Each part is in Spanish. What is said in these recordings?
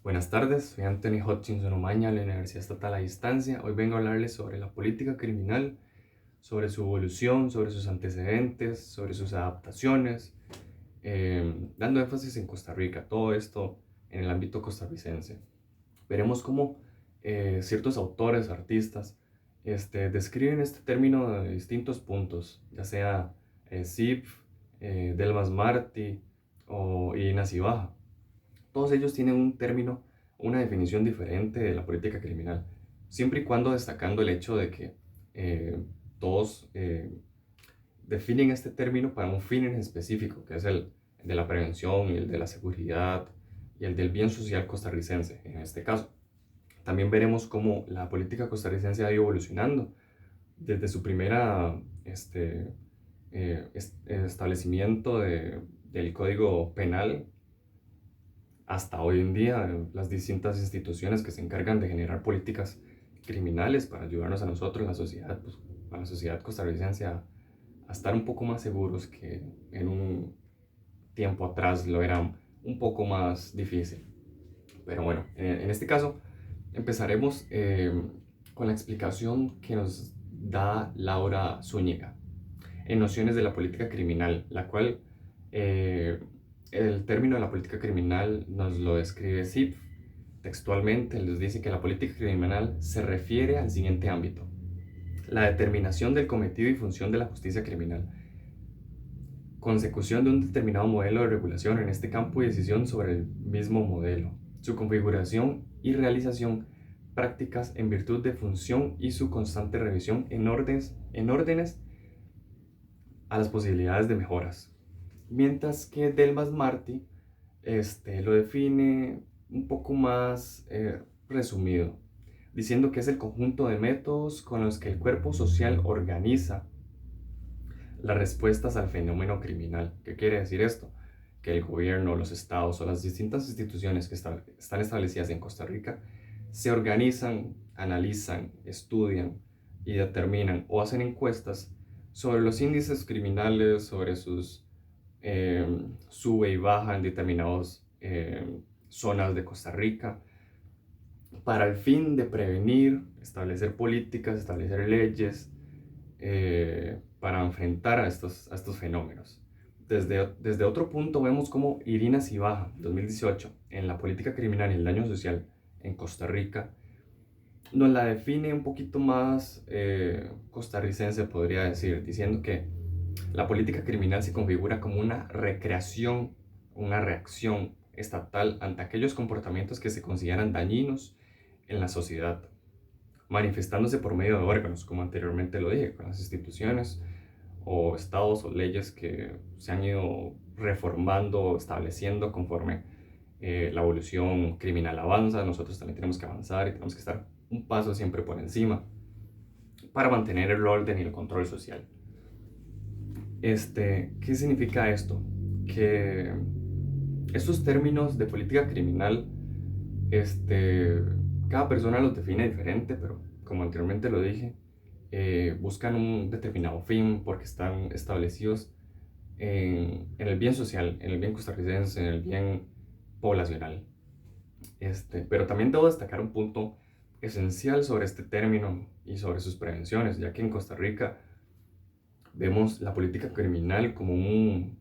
Buenas tardes, soy Anthony Hutchinson Omaña de la Universidad Estatal a Distancia. Hoy vengo a hablarles sobre la política criminal, sobre su evolución, sobre sus antecedentes, sobre sus adaptaciones, dando énfasis en Costa Rica, todo esto en el ámbito costarricense. Veremos cómo ciertos autores, artistas, describen este término de distintos puntos, ya sea Sif, Delmas Martí o Irina Cibaja. Todos ellos tienen un término, una definición diferente de la política criminal, siempre y cuando destacando el hecho de que todos definen este término para un fin en específico, que es el de la prevención y el de la seguridad y el del bien social costarricense, en este caso. También veremos cómo la política costarricense ha ido evolucionando desde su primera establecimiento del Código Penal hasta hoy en día, las distintas instituciones que se encargan de generar políticas criminales para ayudarnos a nosotros, la sociedad, pues, a la sociedad costarricense, a estar un poco más seguros que en un tiempo atrás lo era un poco más difícil. Pero bueno, en este caso empezaremos con la explicación que nos da Laura Zúñiga en Nociones de la Política Criminal, la cual eh, el término de la política criminal nos lo describe Zipf textualmente. Les dice que la política criminal se refiere al siguiente ámbito: la determinación del cometido y función de la justicia criminal, consecución de un determinado modelo de regulación en este campo y decisión sobre el mismo modelo, su configuración y realización, prácticas en virtud de función y su constante revisión en órdenes a las posibilidades de mejoras. Mientras que Delmas Marty lo define un poco más resumido, diciendo que es el conjunto de métodos con los que el cuerpo social organiza las respuestas al fenómeno criminal. ¿Qué quiere decir esto? Que el gobierno, los estados o las distintas instituciones que están establecidas en Costa Rica se organizan, analizan, estudian y determinan o hacen encuestas sobre los índices criminales, sobre sus sube y baja en determinadas zonas de Costa Rica, para el fin de prevenir, establecer políticas, establecer leyes para enfrentar a estos fenómenos. Desde otro punto vemos cómo Irina Cibaja, 2018, en la política criminal y el daño social en Costa Rica, nos la define un poquito más costarricense, podría decir, diciendo que la política criminal se configura como una recreación, una reacción estatal ante aquellos comportamientos que se consideran dañinos en la sociedad, manifestándose por medio de órganos, como anteriormente lo dije, con las instituciones o estados o leyes que se han ido reformando, estableciendo conforme la evolución criminal avanza. Nosotros también tenemos que avanzar y tenemos que estar un paso siempre por encima para mantener el orden y el control social. ¿Qué significa esto? Que estos términos de política criminal, cada persona los define diferente, pero como anteriormente lo dije, buscan un determinado fin porque están establecidos en el bien social, en el bien costarricense, en el bien poblacional. Pero también debo destacar un punto esencial sobre este término y sobre sus prevenciones, ya que en Costa Rica vemos la política criminal como un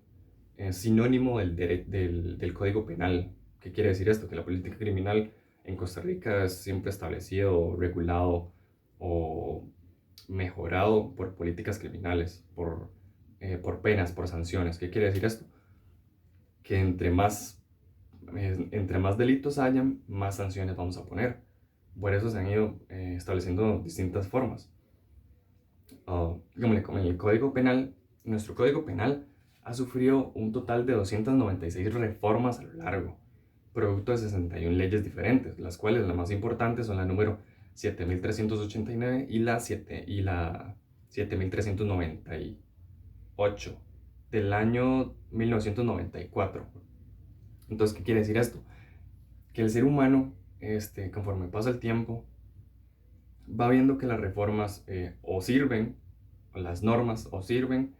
sinónimo del Código Penal. ¿Qué quiere decir esto? Que la política criminal en Costa Rica es siempre establecido, regulado o mejorado por políticas criminales, por penas, por sanciones. ¿Qué quiere decir esto? Que entre más delitos hayan, más sanciones vamos a poner. Por eso se han ido estableciendo distintas formas. Digámosle, como en el Código Penal, nuestro Código Penal ha sufrido un total de 296 reformas a lo largo, producto de 61 leyes diferentes, las cuales las más importantes son la número 7389 y la 7398 del año 1994. Entonces, ¿qué quiere decir esto? Que el ser humano, conforme pasa el tiempo, va viendo que las reformas o sirven, o las normas o sirven,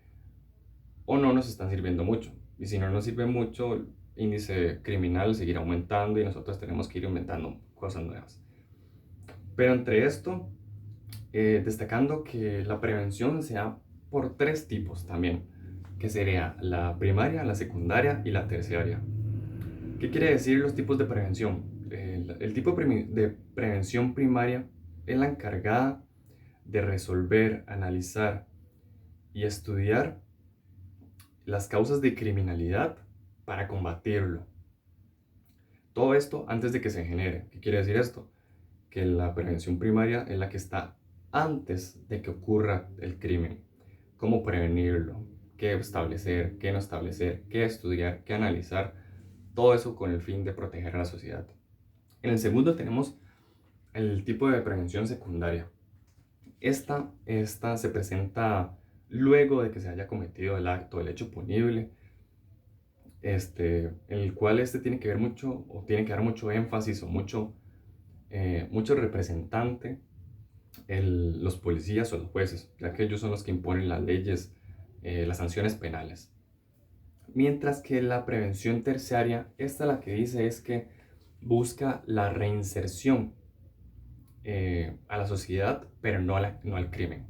o no nos están sirviendo mucho. Y si no nos sirve mucho, índice criminal seguir aumentando y nosotros tenemos que ir inventando cosas nuevas. Pero entre esto, destacando que la prevención se da por 3 tipos también, que sería la primaria, la secundaria y la terciaria. ¿Qué quiere decir los tipos de prevención? El tipo de prevención primaria es la encargada de resolver, analizar y estudiar las causas de criminalidad para combatirlo. Todo esto antes de que se genere. ¿Qué quiere decir esto? Que la prevención primaria es la que está antes de que ocurra el crimen. Cómo prevenirlo, qué establecer, qué no establecer, qué estudiar, qué analizar. Todo eso con el fin de proteger a la sociedad. En el segundo tenemos el tipo de prevención secundaria. Esta se presenta luego de que se haya cometido el acto, el hecho punible, en el cual tiene que ver mucho, o tiene que dar mucho énfasis o mucho representante los policías o los jueces, ya que ellos son los que imponen las leyes, las sanciones penales. Mientras que la prevención terciaria, esta la que dice es que busca la reinserción a la sociedad, pero no al crimen.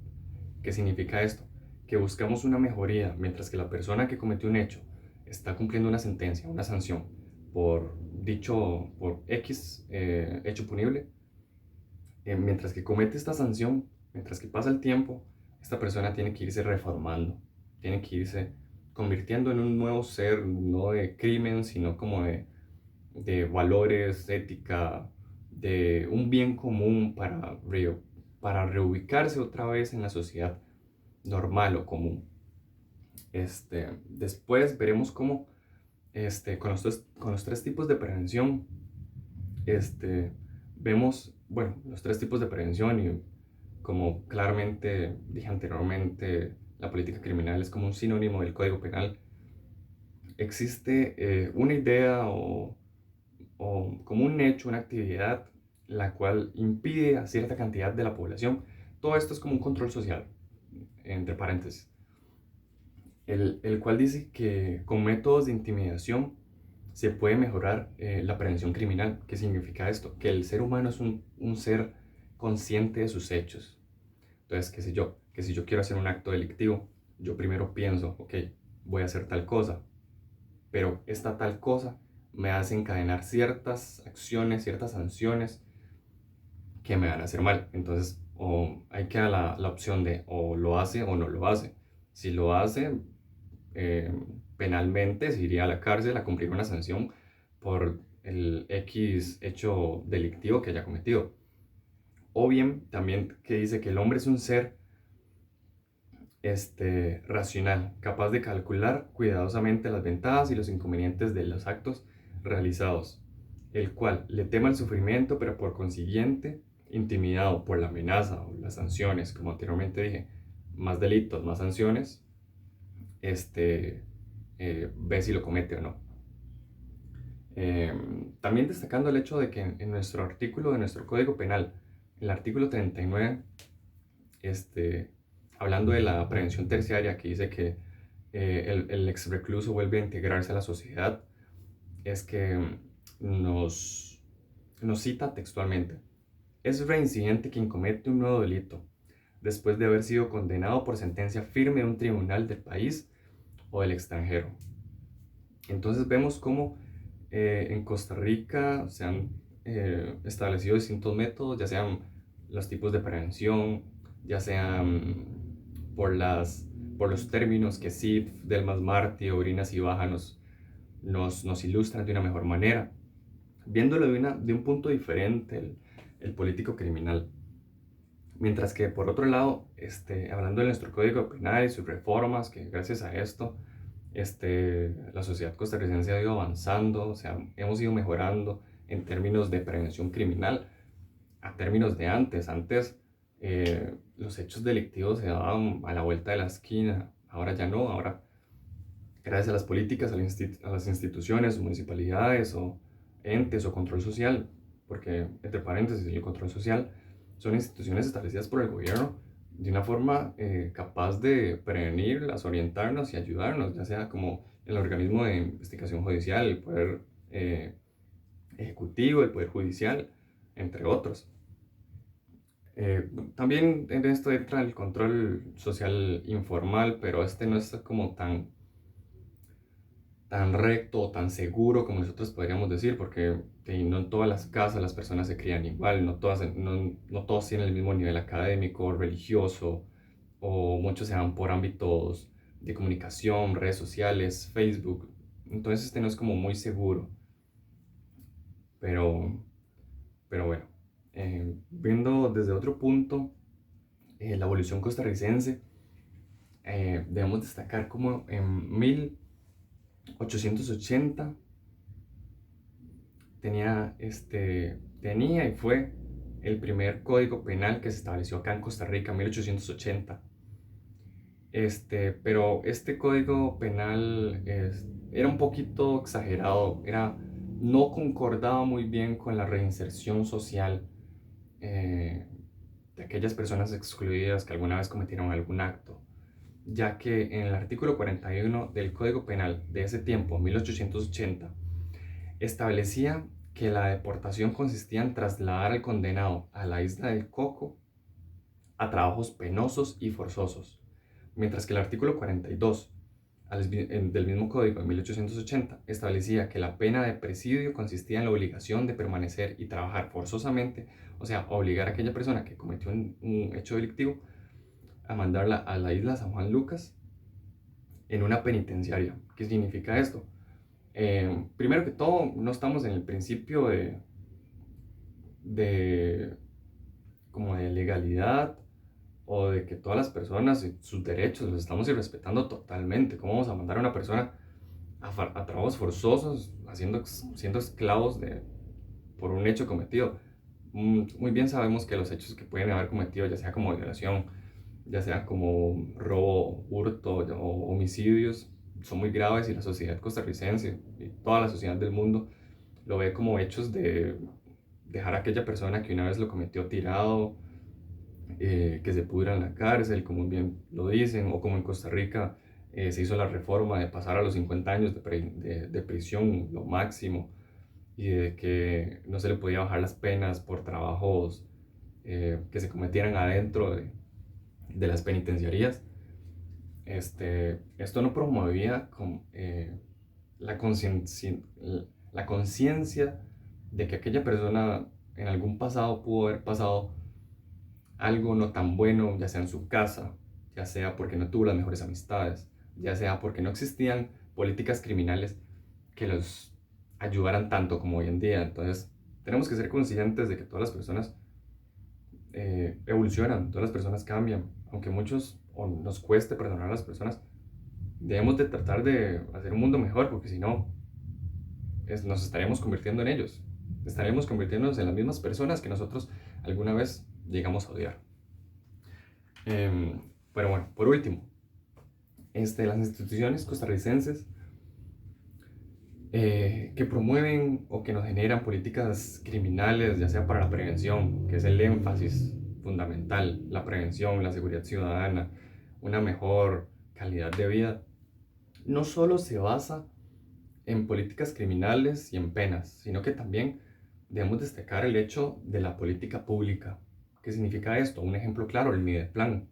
¿Qué significa esto? Que buscamos una mejoría, mientras que la persona que cometió un hecho está cumpliendo una sentencia, una sanción, por X hecho punible, mientras que comete esta sanción, mientras que pasa el tiempo, esta persona tiene que irse reformando, tiene que irse convirtiendo en un nuevo ser, no de crimen, sino como de valores, ética, de un bien común para reubicarse otra vez en la sociedad normal o común. Después veremos cómo con los 3 tipos de prevención, vemos, bueno, los 3 tipos de prevención y como claramente dije anteriormente, la política criminal es como un sinónimo del Código Penal. Existe una idea o como un hecho, una actividad, la cual impide a cierta cantidad de la población. Todo esto es como un control social, entre paréntesis, el cual dice que con métodos de intimidación se puede mejorar la prevención criminal. ¿Qué significa esto? Que el ser humano es un ser consciente de sus hechos. Entonces, qué sé yo, que si yo quiero hacer un acto delictivo, yo primero pienso, ok, voy a hacer tal cosa, pero esta tal cosa me hace encadenar ciertas acciones, ciertas sanciones que me van a hacer mal. Entonces, o hay que dar la opción de o lo hace o no lo hace. Si lo hace, eh, penalmente se iría a la cárcel a cumplir una sanción por el X hecho delictivo que haya cometido. O bien, también que dice que el hombre es un ser racional, capaz de calcular cuidadosamente las ventajas y los inconvenientes de los actos realizados, el cual le teme el sufrimiento, pero por consiguiente, intimidado por la amenaza o las sanciones, como anteriormente dije, más delitos, más sanciones, ve si lo comete o no. También destacando el hecho de que en nuestro artículo de nuestro Código Penal, el artículo 39, hablando de la prevención terciaria, que dice que el ex recluso vuelve a integrarse a la sociedad, es que nos cita textualmente: es reincidente quien comete un nuevo delito después de haber sido condenado por sentencia firme de un tribunal del país o del extranjero. Entonces vemos cómo en Costa Rica se han establecido distintos métodos, ya sean los tipos de prevención, ya sean por los términos que Sid, Delmas Martí o Brinas Ibaja nos ilustran de una mejor manera, viéndolo de un punto diferente el político criminal. Mientras que por otro lado, hablando de nuestro Código Penal y sus reformas, que gracias a esto la sociedad costarricense ha ido avanzando, o sea, hemos ido mejorando en términos de prevención criminal a términos de antes. Antes los hechos delictivos se daban a la vuelta de la esquina, ahora ya no. Ahora, gracias a las políticas, a las instituciones, municipalidades o entes o control social, porque entre paréntesis el control social son instituciones establecidas por el gobierno de una forma capaz de prevenirlas, orientarnos y ayudarnos, ya sea como el organismo de investigación judicial, el poder ejecutivo, el poder judicial, entre otros. También en esto entra el control social informal, pero este no es como tan recto o tan seguro como nosotros podríamos decir, porque no en todas las casas las personas se crían igual, no todos tienen el mismo nivel académico, religioso, o muchos se van por ámbitos de comunicación, redes sociales, Facebook. Entonces este no es como muy seguro, pero, pero bueno, viendo desde otro punto la evolución costarricense, debemos destacar como en 1880 tenía y fue el primer código penal que se estableció acá en Costa Rica, en 1880. Pero este código penal era un poquito exagerado, no concordaba muy bien con la reinserción social eh, de aquellas personas excluidas que alguna vez cometieron algún acto, ya que en el artículo 41 del Código Penal de ese tiempo, 1880, establecía que la deportación consistía en trasladar al condenado a la isla del Coco a trabajos penosos y forzosos, mientras que el artículo 42 del mismo código de 1880 establecía que la pena de presidio consistía en la obligación de permanecer y trabajar forzosamente, o sea, obligar a aquella persona que cometió un hecho delictivo a mandarla a la isla San Juan Lucas en una penitenciaria. ¿Qué significa esto? Primero que todo, no estamos en el principio de, como de legalidad o de que todas las personas y sus derechos los estamos irrespetando totalmente. ¿Cómo vamos a mandar a una persona a trabajos forzosos, siendo esclavos por un hecho cometido? Muy bien sabemos que los hechos que pueden haber cometido, ya sea como violación, ya sea como robo, hurto o homicidios, son muy graves y la sociedad costarricense y toda la sociedad del mundo lo ve como hechos de dejar a aquella persona que una vez lo cometió tirado, que se pudra en la cárcel, como bien lo dicen, o como en Costa Rica se hizo la reforma de pasar a los 50 años de prisión, lo máximo, y de que no se le podía bajar las penas por trabajos que se cometieran adentro de las penitenciarías. Esto no promovía la conciencia la conciencia de que aquella persona en algún pasado pudo haber pasado algo no tan bueno, ya sea en su casa, ya sea porque no tuvo las mejores amistades, ya sea porque no existían políticas criminales que los ayudaran tanto como hoy en día. Entonces, tenemos que ser conscientes de que todas las personas evolucionan, todas las personas cambian, aunque muchos o nos cueste perdonar a las personas, debemos de tratar de hacer un mundo mejor, porque si no, nos estaremos convirtiendo en ellos, estaremos convirtiéndonos en las mismas personas que nosotros alguna vez llegamos a odiar. Pero bueno, por último, las instituciones costarricenses que promueven o que nos generan políticas criminales, ya sea para la prevención, que es el énfasis fundamental, la prevención, la seguridad ciudadana, una mejor calidad de vida, no solo se basa en políticas criminales y en penas, sino que también debemos destacar el hecho de la política pública. ¿Qué significa esto? Un ejemplo claro, el Mideplan,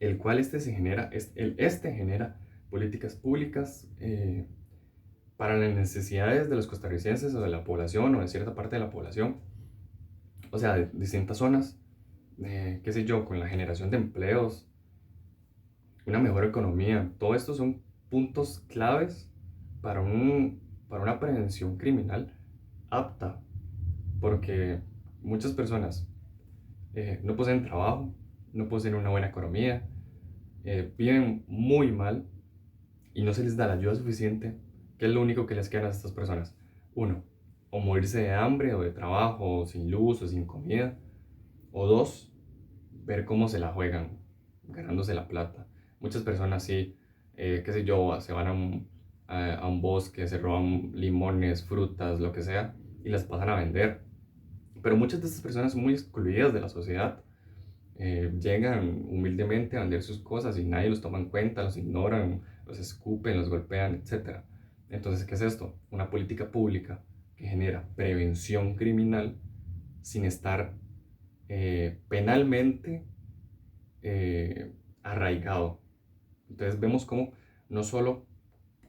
el cual genera políticas públicas para las necesidades de los costarricenses o de la población o de cierta parte de la población, o sea, de distintas zonas, qué sé yo, con la generación de empleos, una mejor economía. Todo esto son puntos claves para, para una prevención criminal apta, porque muchas personas no poseen trabajo, no poseen una buena economía, viven muy mal y no se les da la ayuda suficiente. ¿Qué es lo único que les queda a estas personas? Uno, o morirse de hambre o de trabajo, o sin luz o sin comida. O dos, ver cómo se la juegan, ganándose la plata. Muchas personas sí, qué sé yo, se van a un bosque, se roban limones, frutas, lo que sea, y las pasan a vender. Pero muchas de estas personas son muy excluidas de la sociedad. Llegan humildemente a vender sus cosas y nadie los toma en cuenta, los ignoran, los escupen, los golpean, etc. Entonces, ¿qué es esto? Una política pública que genera prevención criminal sin estar penalmente arraigado. Entonces vemos cómo no solo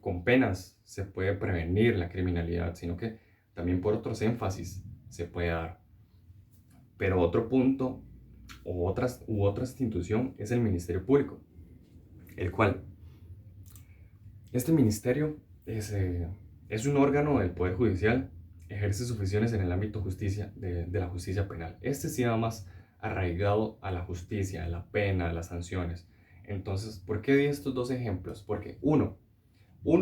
con penas se puede prevenir la criminalidad, sino que también por otros énfasis se puede dar. Pero otro punto otra institución es el Ministerio Público, el cual, este ministerio es un órgano del Poder Judicial, ejerce sus funciones en el ámbito de la justicia penal. Este sí va más arraigado a la justicia, a la pena, a las sanciones. Entonces, ¿por qué di estos dos ejemplos? Porque uno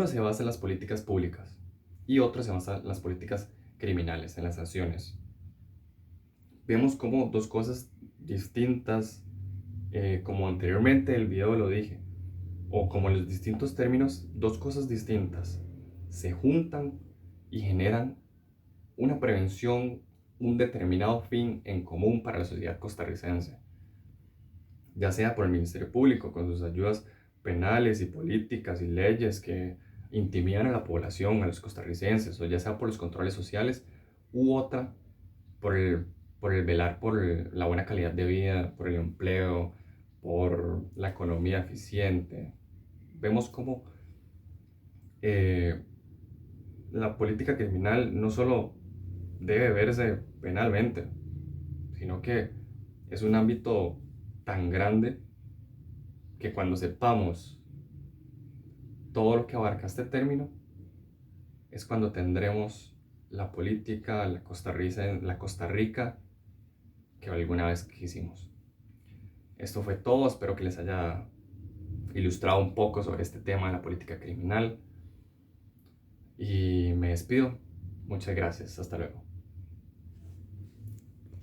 se basa en las políticas públicas y otro se basa en las políticas criminales, en las sanciones. Vemos como dos cosas distintas, como anteriormente el video lo dije, o como en los distintos términos, dos cosas distintas se juntan y generan una prevención, un determinado fin en común para la sociedad costarricense, ya sea por el Ministerio Público con sus ayudas penales y políticas y leyes que intimidan a la población, a los costarricenses, o ya sea por los controles sociales, u otra por el velar por la buena calidad de vida, por el empleo, por la economía eficiente. Vemos cómo eh, la política criminal no solo debe verse penalmente, sino que es un ámbito tan grande que cuando sepamos todo lo que abarca este término, es cuando tendremos la política, la Costa Rica que alguna vez quisimos. Esto fue todo, espero que les haya ilustrado un poco sobre este tema de la política criminal y me despido. Muchas gracias, hasta luego.